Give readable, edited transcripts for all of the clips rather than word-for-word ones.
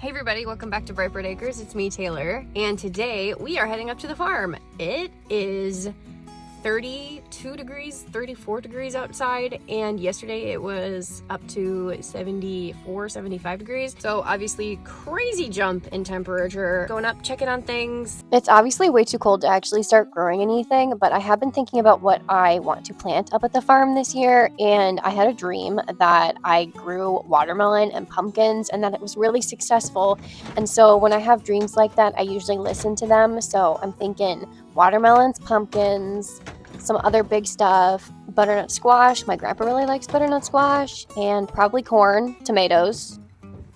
Hey everybody, welcome back to Brightbird Acres. It's me, Taylor, and today we are heading up to the farm. It is 32 degrees, 34 degrees outside, and yesterday it was up to 74, 75 degrees. So obviously crazy jump in temperature. Going up, checking on things. It's obviously way too cold to actually start growing anything, but I have been thinking about what I want to plant up at the farm this year, and I had a dream that I grew watermelon and pumpkins and that it was really successful. And so when I have dreams like that, I usually listen to them. So I'm thinking watermelons, pumpkins, some other big stuff, butternut squash. My grandpa really likes butternut squash, and probably corn, tomatoes.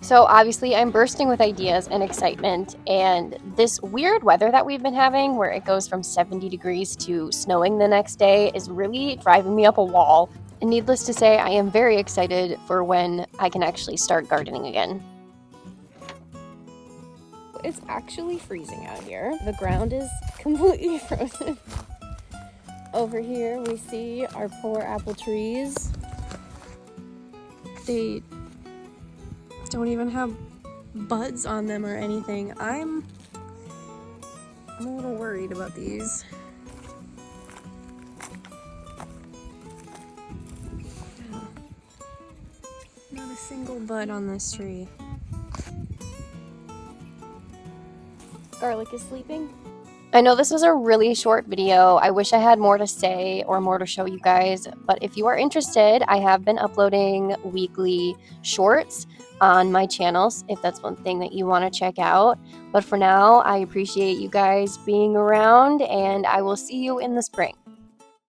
So obviously I'm bursting with ideas and excitement, and this weird weather that we've been having where it goes from 70 degrees to snowing the next day is really driving me up a wall. And needless to say, I am very excited for when I can actually start gardening again. It's actually freezing out here. The ground is completely frozen. Over here we see our poor apple trees. They don't even have buds on them or anything. I'm a little worried about these. Not a single bud on this tree. Garlic is sleeping. I know this is a really short video. I wish I had more to say or more to show you guys, but if you are interested, I have been uploading weekly shorts on my channels if that's one thing that you want to check out. But for now, I appreciate you guys being around, and I will see you in the spring.